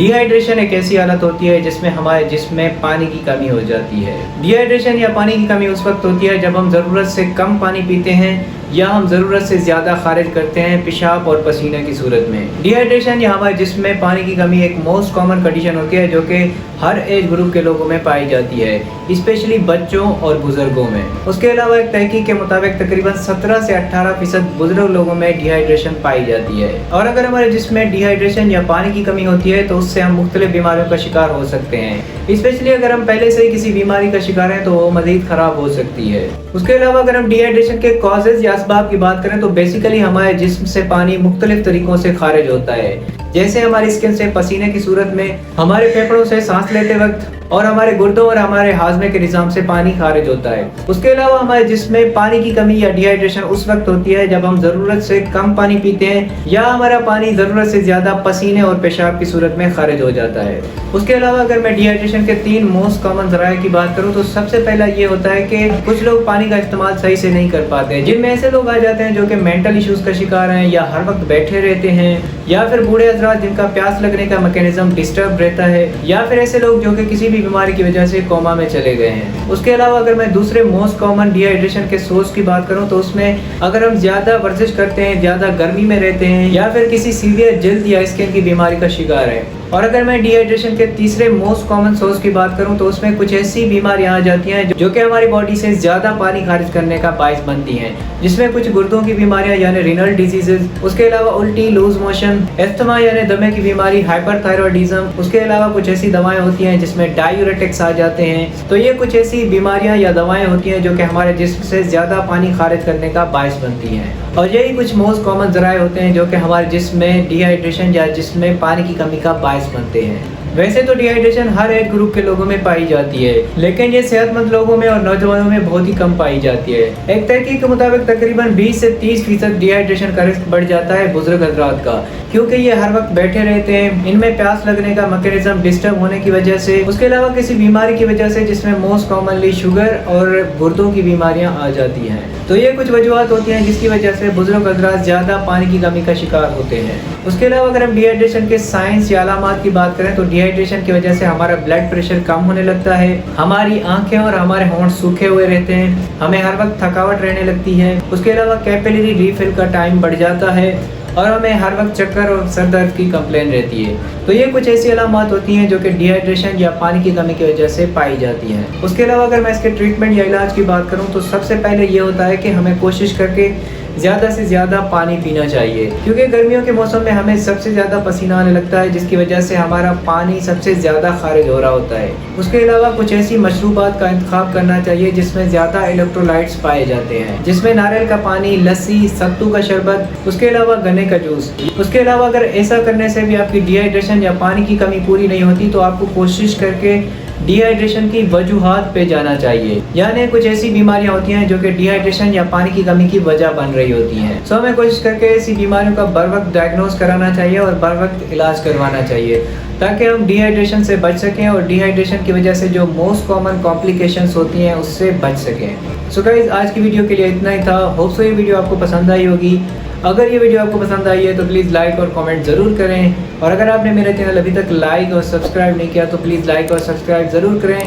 Dehydration एक ऐसी हालत होती है जिसमें हमारे जिस्म में पानी की कमी हो जाती है। डिहाइड्रेशन या पानी की कमी उस वक्त होती है जब हम ज़रूरत से कम पानी पीते हैं या हम ज़रूरत से ज़्यादा खारिज करते हैं पेशाब और पसीने की सूरत में। डिहाइड्रेशन या हमारे जिस्म में पानी की कमी एक मोस्ट कॉमन कंडीशन होती है जो कि हर एज ग्रुप के लोगों में पाई जाती है, स्पेशली बच्चों और बुजुर्गों में। उसके अलावा एक तहकीक के मुताबिक तकरीबन 17 से 18% बुजुर्ग लोगों में डिहाइड्रेशन पाई जाती है। और अगर हमारे जिस्म में डिहाइड्रेशन या पानी की कमी होती है तो उससे हम मुख्तलिफ बीमारियों का शिकार हो सकते हैं, स्पेशली अगर हम पहले से ही किसी बीमारी का शिकार हैं तो वो मज़ीद ख़राब हो सकती है। उसके अलावा अगर हम डिहाइड्रेशन के कॉजेज़ या असबाब की बात करें तो बेसिकली हमारे जिस्म से पानी मुख्तलिफ तरीकों से खारिज होता है, जैसे हमारी स्किन से पसीने की सूरत में, हमारे फेफड़ों से सांस लेते वक्त और हमारे गुर्दों और हमारे हाजमे के निज़ाम से पानी खारिज होता है। उसके अलावा हमारे जिस्म में पानी की कमी या डिहाइड्रेशन उस वक्त होती है जब हम ज़रूरत से कम पानी पीते हैं या हमारा पानी ज़रूरत से ज़्यादा पसीने और पेशाब की सूरत में खारिज हो जाता है। उसके अलावा अगर मैं डिहाइड्रेशन के 3 मोस्ट कॉमन ज़राए की बात करूँ तो सबसे पहला ये होता है कि कुछ लोग पानी का इस्तेमाल सही से नहीं कर पाते हैं, जिनमें ऐसे लोग आ जाते हैं जो कि मेंटल इश्यूज़ का शिकार हैं या हर वक्त बैठे रहते हैं, या फिर बूढ़े हज़रात जिनका प्यास लगने का मैकेनिज्म डिस्टर्ब रहता है, या फिर ऐसे लोग जो कि किसी भी बीमारी की वजह से कोमा में चले गए हैं। उसके अलावा अगर मैं दूसरे मोस्ट कॉमन डिहाइड्रेशन के सोर्स की बात करूं तो उसमें अगर हम ज़्यादा वर्जिश करते हैं, ज़्यादा गर्मी में रहते हैं या फिर किसी सीवियर जल्द या स्किन की बीमारी का शिकार है। और अगर मैं डिहाइड्रेशन के तीसरे मोस्ट कॉमन सोर्स की बात करूं तो उसमें कुछ ऐसी बीमारियां आ जाती हैं जो कि हमारी बॉडी से ज़्यादा पानी खारिज करने का बाइस बनती हैं, जिसमें कुछ गुर्दों की बीमारियां यानी रीनल डिजीजेज, उसके अलावा उल्टी, लूज मोशन, एस्थमा यानी दमे की बीमारी, हाइपरथायरॉयडिज्म, उसके अलावा कुछ ऐसी दवाएं होती हैं जिसमें डायूरेटिक्स आ जाते हैं। तो ये कुछ ऐसी बीमारियां या दवाएं होती हैं जो कि हमारे जिस्म से ज़्यादा पानी खारिज करने का बाइस बनती हैं। और यही कुछ मोस्ट कॉमन ज़राए होते हैं जो कि हमारे जिस्म में डिहाइड्रेशन या जिस्म में पानी की कमी का बाइस बनते हैं। वैसे तो डिहाइड्रेशन हर एज ग्रुप के लोगों में पाई जाती है, लेकिन ये सेहतमंद लोगों में और नौजवानों में बहुत ही कम पाई जाती है। एक तहकीक के मुताबिक तकरीबन 20 से 30% डिहाइड्रेशन का रिस्क बढ़ जाता है बुजुर्ग हजरात का, क्योंकि ये हर वक्त बैठे रहते हैं, इनमें प्यास लगने का मैकेनिज्म डिस्टर्ब होने की वजह से, उसके अलावा किसी बीमारी की वजह से जिसमें मोस्ट कॉमनली शुगर और गुर्दों की बीमारियां आ जाती हैं। तो ये कुछ वजूहत होती हैं जिसकी वजह से बुजुर्ग हजरात ज़्यादा पानी की कमी का शिकार होते हैं। उसके अलावा अगर हम डिहाइड्रेशन के साइंस या अलामात की बात करें तो डिहाइड्रेशन की वजह से हमारा ब्लड प्रेशर कम होने लगता है, हमारी आंखें और हमारे होंठ सूखे हुए रहते हैं, हमें हर वक्त थकावट रहने लगती है। उसके अलावा कैपिलरी रीफिल का टाइम बढ़ जाता है और हमें हर वक्त चक्कर और सर दर्द की कंप्लेन रहती है। तो ये कुछ ऐसी अलामात होती हैं जो कि डिहाइड्रेशन या पानी की कमी की वजह से पाई जाती हैं। उसके अलावा अगर मैं इसके ट्रीटमेंट या इलाज की बात करूं तो सबसे पहले ये होता है कि हमें कोशिश करके ज़्यादा से ज़्यादा पानी पीना चाहिए, क्योंकि गर्मियों के मौसम में हमें सबसे ज़्यादा पसीना आने लगता है जिसकी वजह से हमारा पानी सबसे ज़्यादा खारिज हो रहा होता है। उसके अलावा कुछ ऐसी मशरूबात का इंतखाब करना चाहिए जिसमें ज़्यादा इलेक्ट्रोलाइट्स पाए जाते हैं, जिसमें नारियल का पानी, लस्सी, सत्तू का शरबत, उसके अलावा गन्ने का जूस। उसके अलावा अगर ऐसा करने से भी आपकी डिहाइड्रेशन या पानी की कमी पूरी नहीं होती तो आपको कोशिश करके डिहाइड्रेशन की वजूहात पे जाना चाहिए, यानी कुछ ऐसी बीमारियां होती हैं जो कि डिहाइड्रेशन या पानी की कमी की वजह बन रही होती हैं। सो हमें कोशिश करके ऐसी बीमारियों का बर वक्त डायग्नोज कराना चाहिए और बर वक्त इलाज करवाना चाहिए ताकि हम डिहाइड्रेशन से बच सकें और डिहाइड्रेशन की वजह से जो मोस्ट कॉमन कॉम्प्लिकेशंस होती हैं उससे बच सकें। सो गाइस, आज की वीडियो के लिए इतना ही था। होप सो ये वीडियो आपको पसंद आई होगी। अगर ये वीडियो आपको पसंद आई है तो प्लीज़ लाइक और कमेंट ज़रूर करें, और अगर आपने मेरा चैनल अभी तक लाइक और सब्सक्राइब नहीं किया तो प्लीज़ लाइक और सब्सक्राइब ज़रूर करें।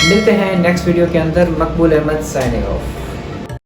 मिलते हैं नेक्स्ट वीडियो के अंदर। मकबूल अहमद साइनिंग ऑफ।